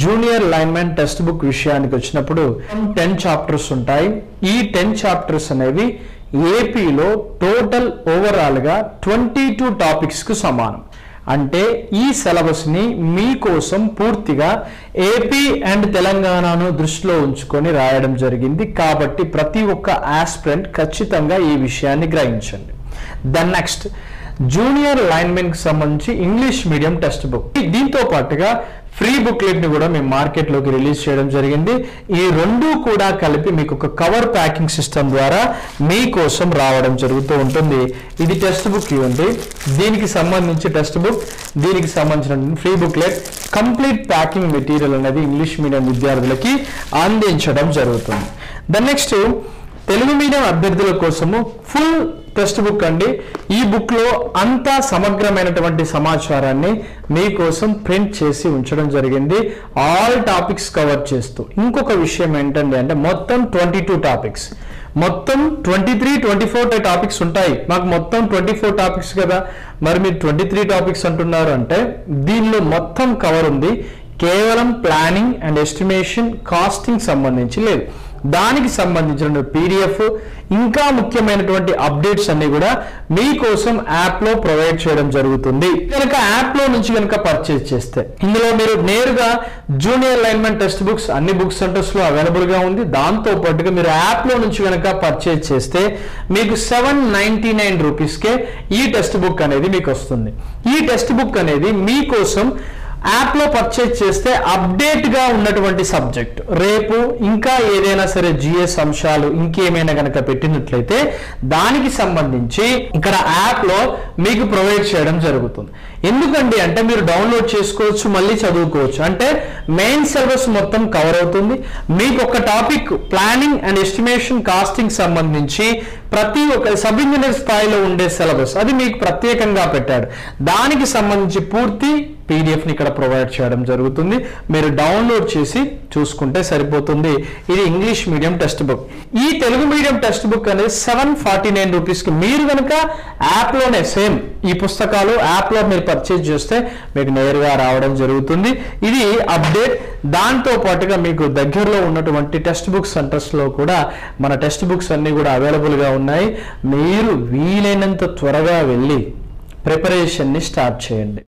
Junior linemen text book విషయానికి వచ్చినప్పుడు 10 chapters ఉంటాయి. ఈ 10 చాప్టర్స్ అనేవి ఏపీలో టోటల్ ఓవరాల్ గా 22 టాపిక్స్ కు సమానం. అంటే ఈ సిలబస్ ని మీకోసం పూర్తిగా ఏపీ అండ్ తెలంగాణను దృష్టిలో ఉంచుకొని రాయడం జరిగింది. కాబట్టి ప్రతి ఒక్క ఆస్పిరెంట్ ఖచ్చితంగా ఈ విషయాన్ని గ్రహించండి. దెన్ నెక్స్ట్ జూనియర్ లైన్మెన్ కి సంబంధించి ఇంగ్లీష్ మీడియం టెక్స్ట్ బుక్, దీంతో పాటుగా ఫ్రీ బుక్లెట్ ని కూడా మేము మార్కెట్ లోకి రిలీజ్ చేయడం జరిగింది. ఈ రెండు కూడా కలిపి మీకు ఒక కవర్ ప్యాకింగ్ సిస్టమ్ ద్వారా మీకోసం రావడం జరుగుతూ ఉంటుంది. ఇది టెక్స్ట్ బుక్ ఇవ్వండి, దీనికి సంబంధించి టెక్స్ట్ బుక్, దీనికి సంబంధించిన free booklet, complete packing material అనేది ఇంగ్లీష్ మీడియం విద్యార్థులకి అందించడం జరుగుతుంది. దెన్ నెక్స్ట్ తెలుగు మీడియం అభ్యర్థుల కోసము ఫుల్ టెక్స్ట్ బుక్ అండి. ఈ బుక్ లో అంతా సమగ్రమైనటువంటి సమాచారాన్ని మీకోసం ప్రింట్ చేసి ఉంచడం జరిగింది, ఆల్ టాపిక్స్ కవర్ చేస్తూ. ఇంకొక విషయం ఏంటండి అంటే మొత్తం 22 టాపిక్స్, మొత్తం 23-24 టాపిక్స్ ఉంటాయి. మాకు మొత్తం 24 టాపిక్స్ కదా, మరి మీరు 23 టాపిక్స్ అంటున్నారు అంటే దీనిలో మొత్తం కవర్ ఉంది. కేవలం ప్లానింగ్ అండ్ ఎస్టిమేషన్ కాస్టింగ్ సంబంధించి లేదు. దానికి సంబంధించిన పీడిఎఫ్ ఇంకా ముఖ్యమైనటువంటి అప్డేట్స్ అన్ని కూడా మీకోసం యాప్ లో ప్రొవైడ్ చేయడం జరుగుతుంది. కనుక యాప్ లో నుంచి కనుక పర్చేజ్ చేస్తే ఇందులో మీరు నేరుగా జూనియర్ లైన్మెన్ టెక్స్ట్ బుక్స్ అన్ని బుక్ సెంటర్స్ లో అవైలబుల్ గా ఉంది. దాంతో పాటుగా మీరు యాప్ లో నుంచి కనుక పర్చేజ్ చేస్తే మీకు 799 రూపీస్కే ఈ టెక్స్ట్ బుక్ అనేది మీకు వస్తుంది. ఈ టెక్స్ట్ బుక్ అనేది మీకోసం యాప్ లో పర్చేజ్ చేస్తే అప్డేట్ గా ఉన్నటువంటి సబ్జెక్ట్, రేపు ఇంకా ఏదైనా సరే జిఎస్ అంశాలు ఇంకేమైనా కనుక పెట్టినట్లయితే దానికి సంబంధించి ఇక్కడ యాప్ లో మీకు ప్రొవైడ్ చేయడం జరుగుతుంది. ఎందుకండి అంటే మీరు డౌన్లోడ్ చేసుకోవచ్చు, మళ్ళీ చదువుకోవచ్చు. అంటే మెయిన్ సిలబస్ మొత్తం కవర్ అవుతుంది. మీకు ఒక topic planning and estimation casting సంబంధించి ప్రతి ఒక్క సబ్ ఇంజనీర్ స్థాయిలో ఉండే సిలబస్ అది మీకు ప్రత్యేకంగా పెట్టాడు. దానికి సంబంధించి పూర్తి పీడిఎఫ్ ని ఇక్కడ ప్రొవైడ్ చేయడం జరుగుతుంది. మీరు డౌన్లోడ్ చేసి చూసుకుంటే సరిపోతుంది. ఇది ఇంగ్లీష్ మీడియం టెక్స్ట్ బుక్. ఈ తెలుగు మీడియం టెక్స్ట్ బుక్ అనేది 749 రూపీస్ కి మీరు కనుక యాప్ లోనే సేమ్ ఈ పుస్తకాలు యాప్ లో మీరు పర్చేజ్ చేస్తే మీకు నేరుగా రావడం జరుగుతుంది. ఇది అప్డేట్. దాంతో పాటుగా మీకు దగ్గరలో ఉన్నటువంటి టెక్స్ట్ బుక్ సెంటర్స్ లో కూడా మన టెక్స్ట్ బుక్స్ అన్ని కూడా అవైలబుల్ గా ఉన్నాయి. మీరు వీలైనంత త్వరగా వెళ్ళి ప్రిపరేషన్ ని స్టార్ట్ చేయండి.